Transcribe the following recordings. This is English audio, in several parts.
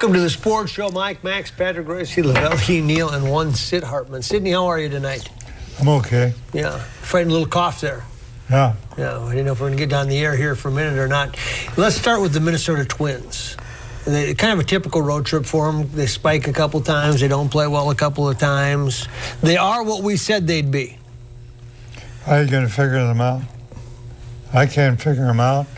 Welcome to the Sports Show. Mike, Max, Patrick, Gracie, Lavelle, Neal, and one Sid Hartman. Sydney, how are you tonight? I'm okay. Yeah, fighting a little cough there. Yeah. Yeah, I didn't know if we're going to get down the air here for a minute or not. Let's start with the Minnesota Twins. They kind of a typical road trip for them. They spike a couple times. They don't play well a couple of times. They are what we said they'd be. How are you going to figure them out? I can't figure them out.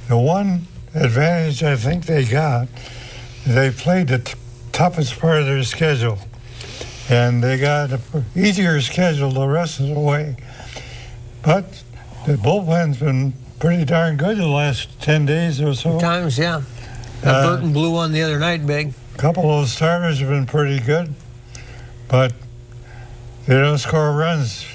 The one advantage I think they got, they played the toughest part of their schedule. And they got an easier schedule the rest of the way. But the bullpen's been pretty darn good the last 10 days or so. Times, yeah. Burton blew one the other night, big. A couple of those starters have been pretty good. But they don't score runs.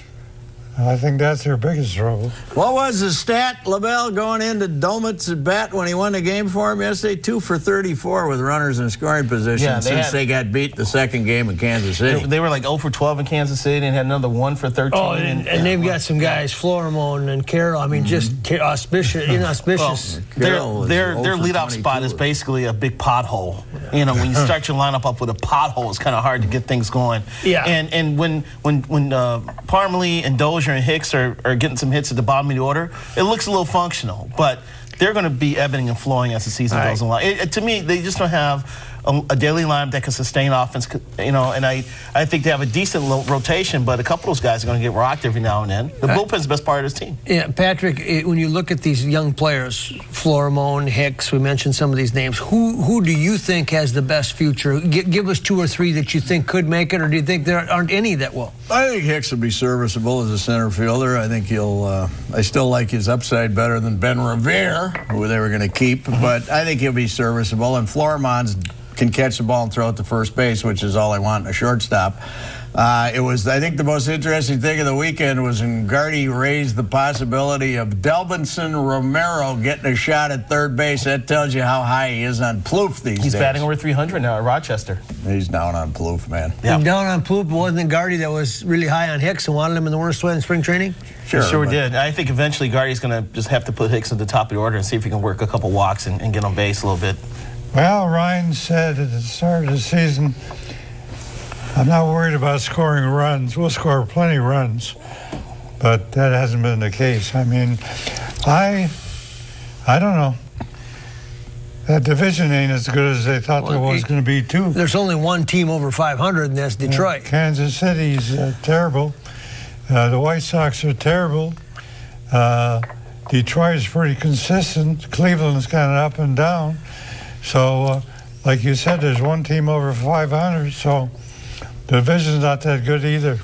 I think that's their biggest trouble. What was the stat, Lavelle, going into Domit's at bat when he won the game for him yesterday? 2 for 34 with runners in scoring position since they got beat the second game in Kansas City. They were like 0 for 12 in Kansas City and had another 1 for 13. Oh, and they've got some guys, Florimon and Carroll. I mean, just auspicious, inauspicious. Well, their leadoff spot is basically a big pothole. You know, when you start your lineup up with a pothole, it's kind of hard to get things going. Yeah. And when Parmelee and Dozier and Hicks are getting some hits at the bottom of the order, it looks a little functional, but they're going to be ebbing and flowing as the season goes along. To me, they just don't have a daily lineup that can sustain offense, you know, and I think they have a decent rotation, but a couple of those guys are going to get rocked every now and then. The bullpen's the best part of this team. Yeah, Patrick, when you look at these young players, Florimon, Hicks, we mentioned some of these names, who do you think has the best future? Give us 2 or 3 that you think could make it, or do you think there aren't any that will? I think Hicks will be serviceable as a center fielder. I think he'll, I still like his upside better than Ben Revere, who they were going to keep, but I think he'll be serviceable. And Florimon's can catch the ball and throw it to first base, which is all I want in a shortstop. I think the most interesting thing of the weekend was when Gardy raised the possibility of Delvinson Romero getting a shot at third base. That tells you how high he is on Plouffe these days. He's batting over 300 now at Rochester. He's down on Plouffe, man. Yeah. Down on Plouffe, wasn't it Gardy that was really high on Hicks and wanted him in the worst way in spring training? Sure did. I think eventually Gardy's going to just have to put Hicks at the top of the order and see if he can work a couple walks and get on base a little bit. Well, Ryan said at the start of the season, I'm not worried about scoring runs. We'll score plenty of runs. But that hasn't been the case. I mean, I don't know. That division ain't as good as they thought it was going to be, too. There's only one team over 500, and that's Detroit. Kansas City's terrible. The White Sox are terrible. Detroit's pretty consistent. Cleveland's kind of up and down. So, like you said, there's one team over 500, so the division's not that good either.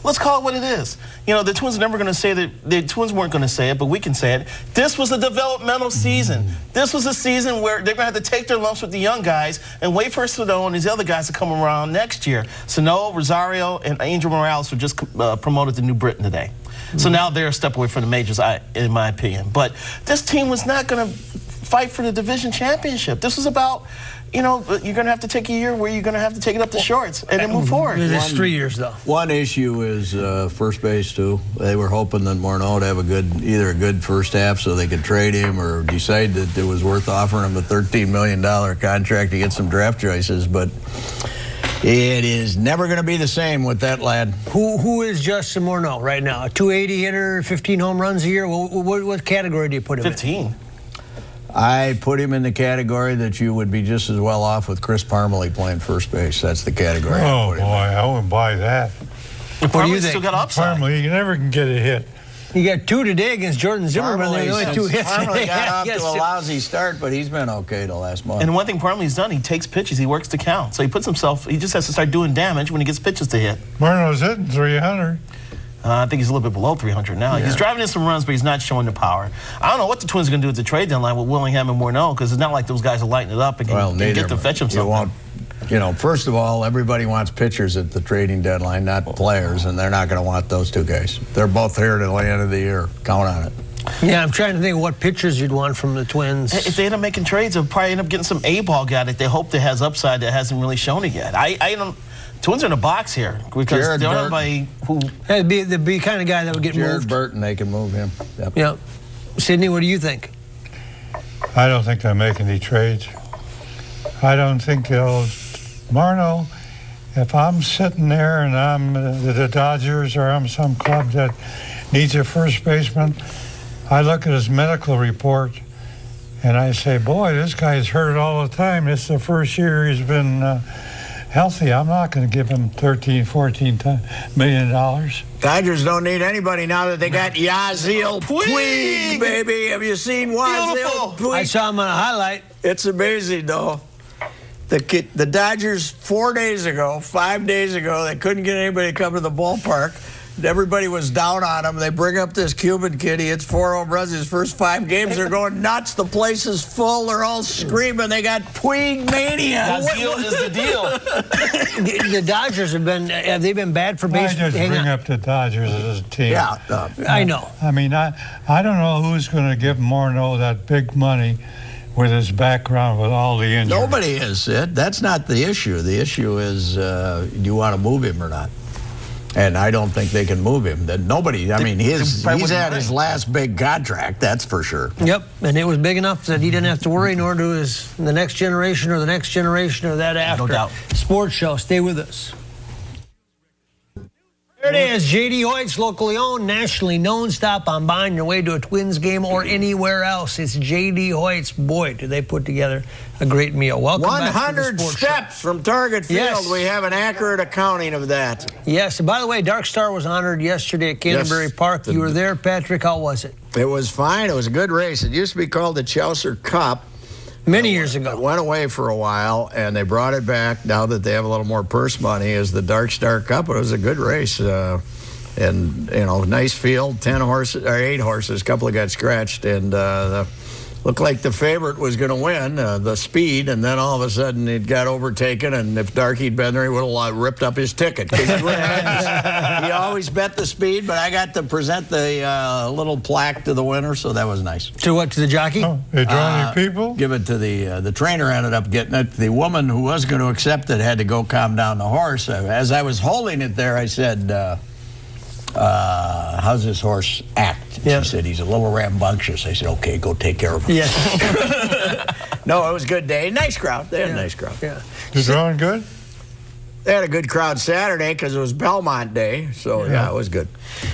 Let's call it what it is. You know, the Twins are never going to say that. The Twins weren't going to say it, but we can say it. This was a developmental season. This was a season where they're going to have to take their lumps with the young guys and wait for Sano and these other guys to come around next year. Sano, Rosario, and Angel Morales were just promoted to New Britain today. So now they're a step away from the majors, in my opinion. But this team was not going to fight for the division championship. This was about, you know, you're going to have to take a year where you're going to have to take it up the shorts and then move forward. It's 3 years, though. One issue is first base, too. They were hoping that Morneau would have either a good first half so they could trade him or decide that it was worth offering him a $13 million contract to get some draft choices. But it is never going to be the same with that lad. Who is Justin Morneau right now? A 280 hitter, 15 home runs a year? What category do you put him in? 15. I put him in the category that you would be just as well off with Chris Parmelee playing first base. That's the category. Oh, boy, I wouldn't buy that. What do you think? Still got upside. Parmelee, you never can get a hit. You got 2 today against Jordan Zimmerman. They're the only 2 hits. Parmelee got off to a lousy start, but he's been okay the last month. And one thing Parmelee's done, he takes pitches, he works to count. So he puts himself, he just has to start doing damage when he gets pitches to hit. Morneau's hitting 300. I think he's a little bit below 300 now. Yeah. He's driving in some runs, but he's not showing the power. I don't know what the Twins are going to do at the trade deadline with Willingham and Morneau, because it's not like those guys are lighting it up and can get to fetch himself. You know, first of all, everybody wants pitchers at the trading deadline, not players, and they're not going to want those 2 guys. They're both here to the end of the year. Count on it. Yeah, I'm trying to think of what pitchers you'd want from the Twins. If they end up making trades, they'll probably end up getting some A-ball guy that they hope that has upside that hasn't really shown it yet. I don't. Twins are in a box here because they don't have anybody who. That'd be the kind of guy that would get moved. Jared Burton, they can move him. Yep. Yeah. Sydney, what do you think? I don't think they'll make any trades. I don't think they'll. Marno, if I'm sitting there and I'm the Dodgers or I'm some club that needs a first baseman, I look at his medical report and I say, boy, this guy's hurt all the time. This is the first year he's been healthy. I'm not going to give him $13-14 million. Dodgers don't need anybody now that they got Yasiel Puig, baby. Have you seen Yasiel Puig? I saw him on a highlight. It's amazing, though. The Dodgers 5 days ago, they couldn't get anybody to come to the ballpark. Everybody was down on him. They bring up this Cuban kid. He hits 4 home runs his first 5 games. They're going nuts. The place is full. They're all screaming. They got Puig mania. Yasiel is the deal. The Dodgers have they been bad for Why baseball? just bring up the Dodgers as a team? Yeah. I know. I mean, I don't know who's going to give Morneau that big money with his background with all the injuries. Nobody is, Sid. That's not the issue. The issue is do you want to move him or not? And I don't think they can move him. Nobody, I mean, he's at his last big contract, that's for sure. Yep, and it was big enough that he didn't have to worry, nor do the next generation or the next generation or that after. No doubt. Sports Show, stay with us. There it is, J.D. Hoyt's, locally owned, nationally known. Stop on by on your way to a Twins game or anywhere else. It's J.D. Hoyt's. Boy, do they put together a great meal. Welcome back to the 100 Sports steps Show. from Target Field. Yes. We have an accurate accounting of that. Yes, and by the way, Dark Star was honored yesterday at Canterbury Yes. Park. You were there, Patrick. How was it? It was fine. It was a good race. It used to be called the Chaucer Cup. Many years It ago. went away for a while, and they brought it back now that they have a little more purse money as the Dark Star Cup. It was a good race. And, you know, nice field, 8 horses. A couple got scratched, and looked like the favorite was going to win, the speed, and then all of a sudden it got overtaken, and if Darky'd been there, he would have ripped up his ticket. He always bet the speed, but I got to present the little plaque to the winner, so that was nice. To what, to the jockey? Oh, they draw any people? Give it to the trainer. Ended up getting it. The woman who was going to accept it had to go calm down the horse. As I was holding it there, I said, how's this horse act? Yeah. She said, he's a little rambunctious. I said, okay, go take care of him. Yes. No, it was a good day. Nice crowd. They had a nice crowd. Yeah. You drawing good? They had a good crowd Saturday because it was Belmont Day, so yeah, it was good.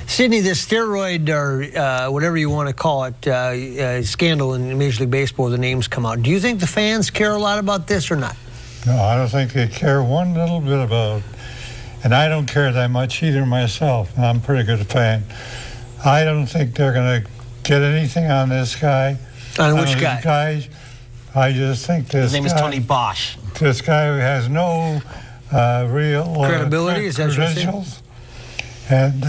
Sydney, the steroid or whatever you want to call it, scandal in Major League Baseball, the names come out. Do you think the fans care a lot about this or not? No, I don't think they care one little bit about it. And I don't care that much either myself. I'm a pretty good fan. I don't think they're going to get anything on this guy. On which guy? I just think this His name is guy, Tony Bosch. This guy who has no real Credibility, is that what you're saying? credentials. And,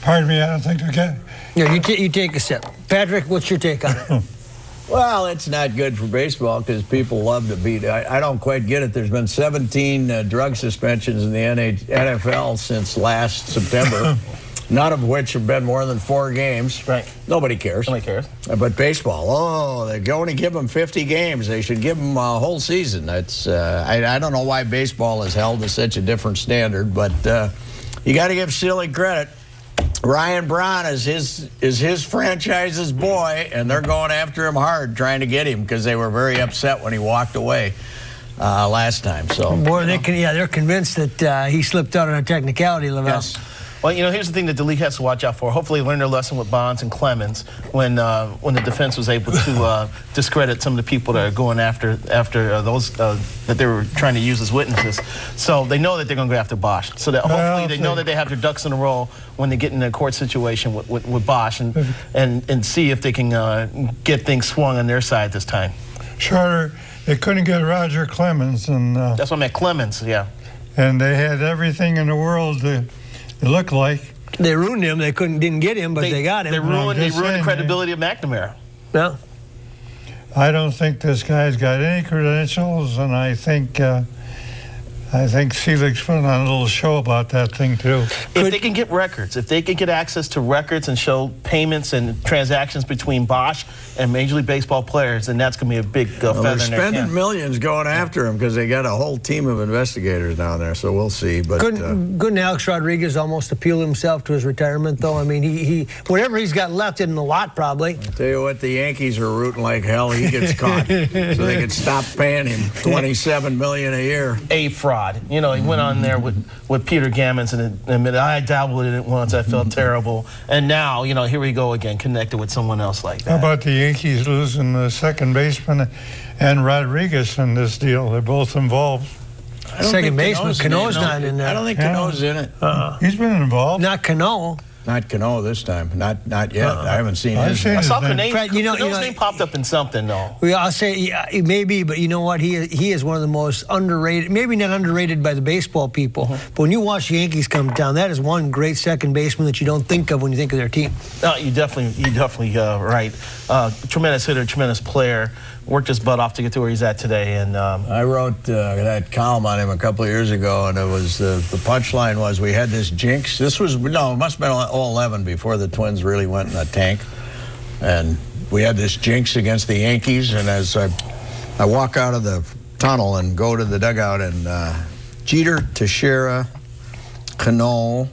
pardon me, I don't think they're getting. Yeah, you take a sip. Patrick, what's your take on it? Well, it's not good for baseball because people love to beat. I don't quite get it. There's been 17 drug suspensions in the NFL since last September, none of which have been more than 4 games. Right. Nobody cares. Nobody cares. But baseball, they're going to give them 50 games. They should give them a whole season. It's I don't know why baseball is held to such a different standard, but you got to give Silly credit. Ryan Braun is his franchise's boy, and they're going after him hard, trying to get him because they were very upset when he walked away last time. So, Boy, they're convinced that he slipped out on a technicality, Lavelle. Yes. Well, you know, here's the thing that the league has to watch out for. Hopefully, learn their lesson with Bonds and Clemens when the defense was able to discredit some of the people that are going after those that they were trying to use as witnesses. So they know that they're going to go after Bosch. So that hopefully they know that they have their ducks in a row when they get in a court situation with Bosch and see if they can get things swung on their side this time. Shorter, they couldn't get Roger Clemens, and That's what I meant, Clemens. Yeah. and they had everything in the world to look like. They ruined him. They didn't get him, but they got him. They ruined just the saying, credibility of McNamara. Yeah. I don't think this guy's got any credentials, and I think I think Selig's putting on a little show about that thing too. If they can get records, if they can get access to records and show payments and transactions between Bosch and Major League Baseball players, then that's going to be a big Well, feather they're in their spending cap. millions going after him because they got a whole team of investigators down there. So we'll see. But Couldn't Alex Rodriguez almost appeal himself to his retirement, though? I mean, he whatever he's got left isn't a lot, probably. tell you what, the Yankees are rooting like hell. He gets caught, so they can stop paying him $27 million a year. A fraud. You know, he went on there with Peter Gammons and admitted, I dabbled in it once, I felt terrible. And now, you know, here we go again, connected with someone else like How that. about the Yankees losing the second baseman and Rodriguez in this deal? They're both involved. I don't Second think baseman, Cano's not in there. I don't think Cano's in it. He's been involved. Not Cano. Not Cano this time. Not yet. I haven't seen I've his. seen I his saw name. Cano's Fred, you know- name popped up in something, though. Well, I'll say yeah, it may be, but you know what? He is one of the most underrated, maybe not underrated by the baseball people, but when you watch the Yankees come down, that is one great second baseman that you don't think of when you think of their team. No, you're definitely right. Tremendous hitter, tremendous player. Worked his butt off to get to where he's at today, and I wrote that column on him a couple of years ago, and it was the punchline was we had this jinx. This was, no, it must have been 2011 before the Twins really went in a tank. And we had this jinx against the Yankees, and as I walk out of the tunnel and go to the dugout, and Jeter, Teixeira, Cano,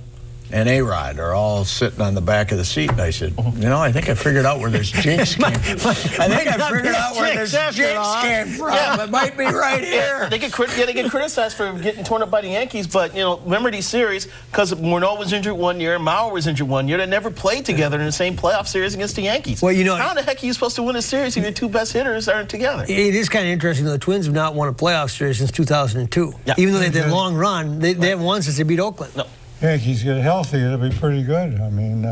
and A-Rod are all sitting on the back of the seat. And I said, you know, I think I figured out where this jinx came from. I think I figured out where this jinx came from. It might be right here. they get criticized for getting torn up by the Yankees, but you know, remember these series because Morneau was injured one year, Mauer was injured one year. They never played together in the same playoff series against the Yankees. Well, you know, how the heck are you supposed to win a series if your two best hitters aren't together? It is kind of interesting, though. The Twins have not won a playoff series since 2002. Yeah. Even though they had that long run, they haven't won since they beat Oakland. No. Yankees get healthy, it'll be pretty good. I mean,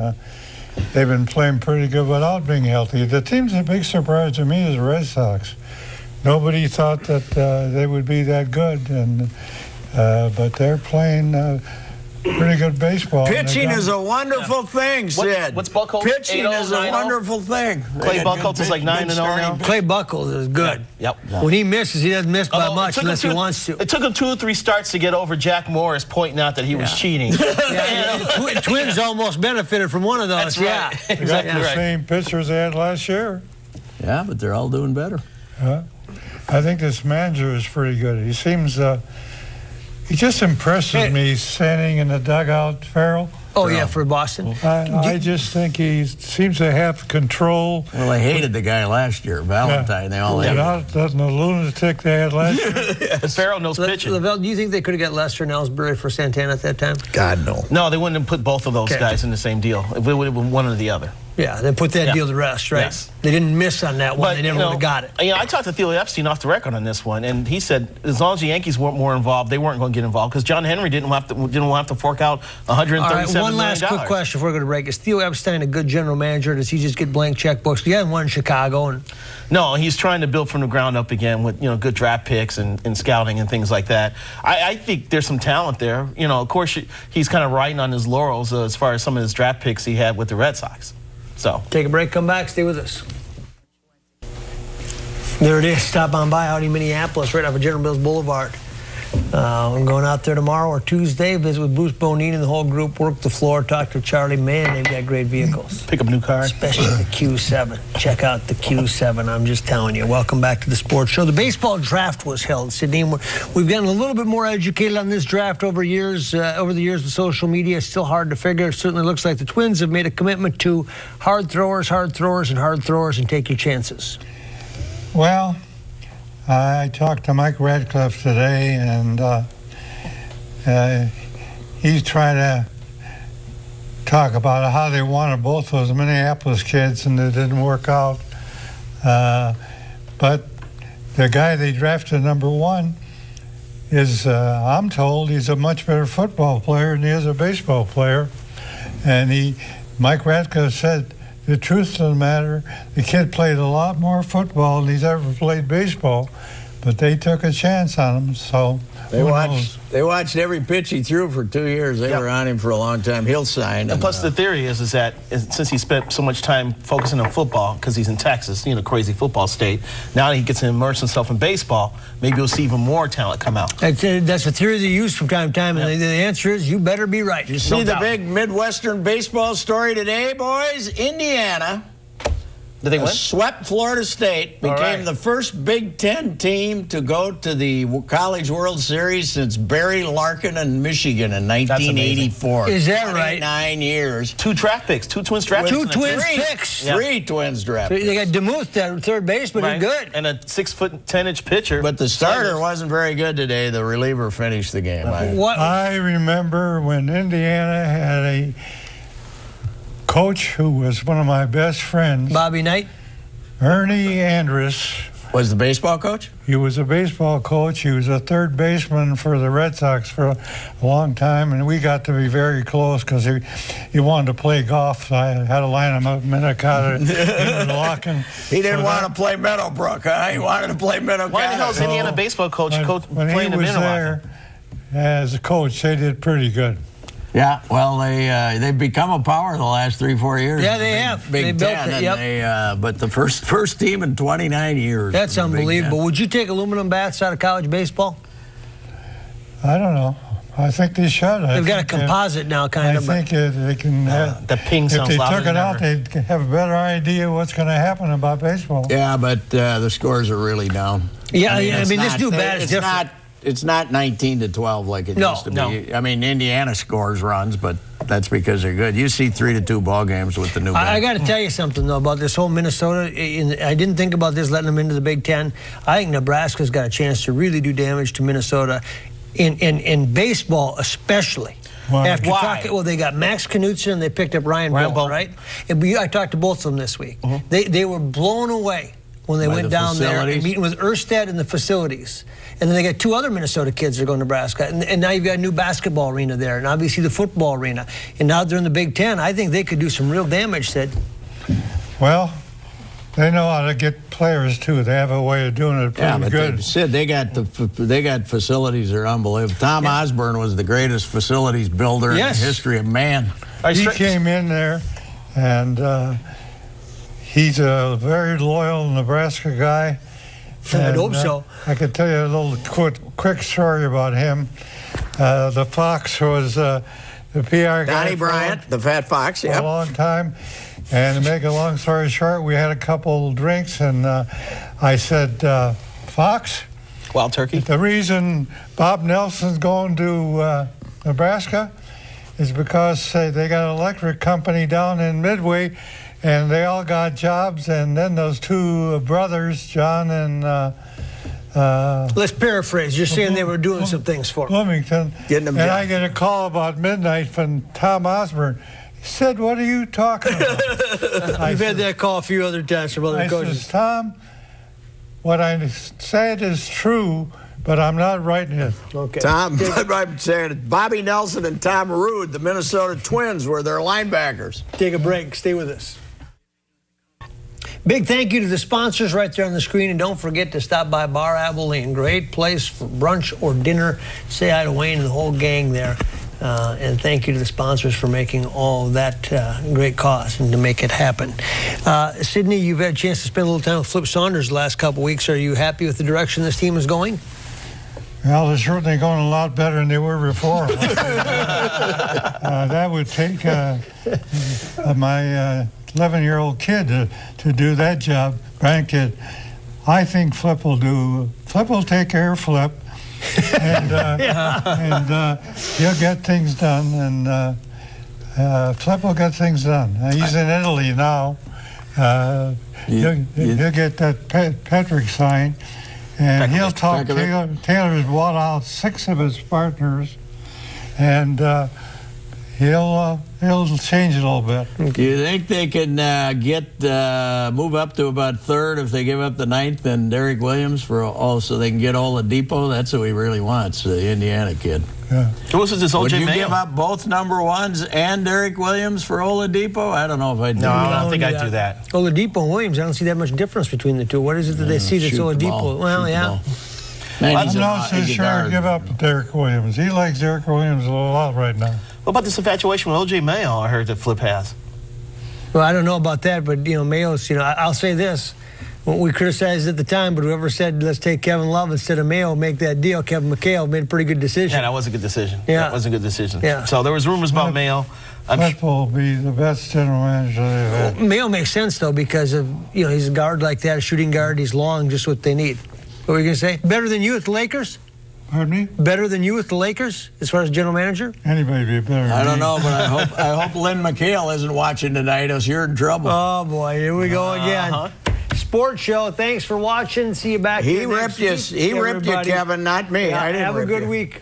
they've been playing pretty good without being healthy. The team's a big surprise to me is the Red Sox. Nobody thought that they would be that good, and but they're playing pretty good baseball. Pitching is a wonderful thing, Sid. What's Buckholz? Pitching 8-0, is a 9-0? wonderful thing. Clay Buckholz is like 9-0 now. Clay Buchholz is good. Yep. When he misses, he doesn't miss by Although it much took him unless he wants to. It took him 2 or 3 starts to get over Jack Morris pointing out that he was cheating. Twins almost benefited from one of those. That's right. Yeah. They got Exactly the right. same pitchers they had last year. Yeah, but they're all doing better. I think this manager is pretty good. He seems, he just impresses me standing in the dugout, Farrell. Oh, yeah, for Boston. I just think he seems to have control. Well, they hated the guy last year, Valentine. They all hated him. Not the lunatic they had last year. Farrell knows pitching. Lavelle, do you think they could have got Lester and Ellsbury for Santana at that time? God, no. No, they wouldn't have put both of those Okay. guys in the same deal. It would have been one or the other. Yeah, they put that Yeah. deal to rest, right? Yes. They didn't miss on that one. They never you would have got it. You know, I talked to Theo Epstein off the record on this one, and he said as long as the Yankees weren't more involved, they weren't going to get involved because John Henry didn't have to fork out $137 All right, one million. last quick question before we go to break. Is Theo Epstein a good general manager? Does he just get blank checkbooks? He hasn't won in Chicago. And No, he's trying to build from the ground up again with good draft picks and scouting and things like that. I think there's some talent there. You know, of course, he's kind of riding on his laurels as far as some of his draft picks he had with the Red Sox. So take a break, come back, stay with us. There it is. Stop on by out in Minneapolis, right off of General Mills Boulevard. I'm going out there tomorrow or Tuesday, visit with Bruce Bonine and the whole group, work the floor, talk to Charlie. Man, they've got great vehicles. pick up a new car. Especially the Q7. Check out the Q7. I'm just telling you. Welcome back to the Sports Show. The baseball draft was held, Sydney. We've gotten a little bit more educated on this draft over the years with social media. It's still hard to figure. It certainly looks like the Twins have made a commitment to hard throwers, and take your chances. Well, I talked to Mike Radcliffe today, and he's trying to talk about how they wanted both those Minneapolis kids, and it didn't work out. But the guy they drafted #1 is, I'm told, he's a much better football player than he is a baseball player. And Mike Radcliffe said, the truth of the matter, the kid played a lot more football than he's ever played baseball, but they took a chance on him. So They watched every pitch he threw for 2 years. They Yep. were on him for a long time. He'll sign. And plus, the theory is that since he spent so much time focusing on football, because he's in Texas, crazy football state, now that he gets to immerse himself in baseball, maybe you'll see even more talent come out. That's a theory they use from time to time, and the answer is you better be right. You see the big Midwestern baseball story today, boys? Indiana Did they win? swept Florida State, became right. the first Big Ten team to go to the College World Series since Barry Larkin and Michigan in 1984. Is that right? 9 years. 2 draft picks, 2 twins draft Two picks. twins Three. picks. Yeah. 3 twins drafted. They got DeMuth, that third baseman, Right. he's good. And a 6'10" pitcher. But the starter wasn't very good today. The reliever finished the game. What? I remember when Indiana had a coach who was one of my best friends, Bobby Knight? Ernie Andrus. Was the baseball coach? He was a baseball coach. He was a third baseman for the Red Sox for a long time, and we got to be very close because he wanted to play golf. So I had to line him up in Minnetonka and Locking. He didn't want to play Meadowbrook, huh? He wanted to play Meadowbrook. Why the hell is Indiana baseball coach When playing he in was there as a coach, they did pretty good. Yeah, well, they've become a power the last 3-4 years. Yeah, they have. Big They built Ten, it, yep. and but the first team in 29 years. That's for the Big unbelievable. Ten. Would you take aluminum bats out of college baseball? I don't know. I think they should. They've got a composite now, kind I of. think they can. the ping if sounds they louder took than it out, ever. they'd have a better idea what's going to happen about baseball. Yeah, but the scores are really down. Yeah, it's this not- new bat is it's different. It's not 19-12 like it No, used to be. no. I mean, Indiana scores runs, but that's because they're good. You see 3-2 ball games with the new bat. I got to tell you something, though, about this whole Minnesota. I didn't think about this letting them into the Big Ten. I think Nebraska's got a chance to really do damage to Minnesota in baseball, especially. Why? After Why? talking, well, they got Max Knutson and they picked up Ryan Bolt, Bolt. right? I talked to both of them this week. They were blown away when they By went the down there facilities? and meeting with Erstad in the facilities. And then they got 2 other Minnesota kids that are going to Nebraska. And now you've got a new basketball arena there, and obviously the football arena. And now they're in the Big Ten. I think they could do some real damage, Sid. Well, they know how to get players too. They have a way of doing it Yeah, pretty but good. Sid, they got facilities that are unbelievable. Tom Osborne was the greatest facilities builder Yes. in the history of man. He came in there, and he's a very loyal Nebraska guy. I'd hope And, so. I could tell you a little quick story about him. The Fox was the PR guy Donnie for Bryant, the Fat Fox, a yep. long time. And to make a long story short, we had a couple drinks, and I said, Fox, Wild turkey. the reason Bob Nelson's going to Nebraska is because they got an electric company down in Midway, and they all got jobs. And then those 2 brothers, John and Let's paraphrase. You're saying they were doing some things for him. Bloomington, Getting them and jobs. I get a call about midnight from Tom Osborne. He said, "What are you talking about?" I've had that call a few other times from other I coaches. says, Tom, what I said is true, but I'm not writing it. Okay. Tom, I'm saying Bobby Nelson and Tom Rude, the Minnesota Twins, were their linebackers. Take a break. Stay with us. Big thank you to the sponsors right there on the screen. And don't forget to stop by Bar Abilene. Great place for brunch or dinner. Say hi to Wayne and the whole gang there. And thank you to the sponsors for making all of that great cause and to make it happen. Sydney, you've had a chance to spend a little time with Flip Saunders the last couple of weeks. Are you happy with the direction this team is going? Well, they're certainly going a lot better than they were before. That would take my 11-year-old kid to do that job, grandkid. I think Flip will take care of Flip, and he'll get things done, and Flip will get things done. He's in Italy now. He'll get that Patrick sign, and he'll talk. Taylor's bought out 6 of his partners, and he'll change it a little bit. Do you think they can move up to about 3rd if they give up the 9th and Derek Williams so they can get Oladipo? That's who he really wants, the Indiana kid. Yeah. Who was this Would OJ you Mayo? give up both number 1s and Derek Williams for Oladipo? I don't know if I'd do No, I that. don't think I'd do that. Oladipo and Williams, I don't see that much difference between the two. What is it that they see that's Shoot the Oladipo? ball. Well, Shoot the yeah. ball. Man, I'm he's not so he's a sure guard. I give up Derek Williams. He likes Derek Williams a lot right now. What about this infatuation with O.J. Mayo? I heard that Flip has. Well, I don't know about that, but Mayo's. I'll say this: we criticized at the time, but whoever said let's take Kevin Love instead of Mayo, make that deal. Kevin McHale made a pretty good decision. Yeah, that was a good decision. Yeah. That was a good decision. Yeah. So there was rumors about Mayo. Flip will be the best general manager they've had. Mayo makes sense though because of he's a guard like that, a shooting guard. He's long, just what they need. What were you gonna say? Better than you at the Lakers? Pardon me? Better than you at the Lakers as far as general manager? Anybody be better than I don't me. know, but I hope Lynn McHale isn't watching tonight, else you're in trouble. Oh boy, here we go again. Sports show. Thanks for watching. See you back. He here next ripped you, week, he ripped you, everybody. Kevin, not me. Yeah, I didn't have a rip good you. week.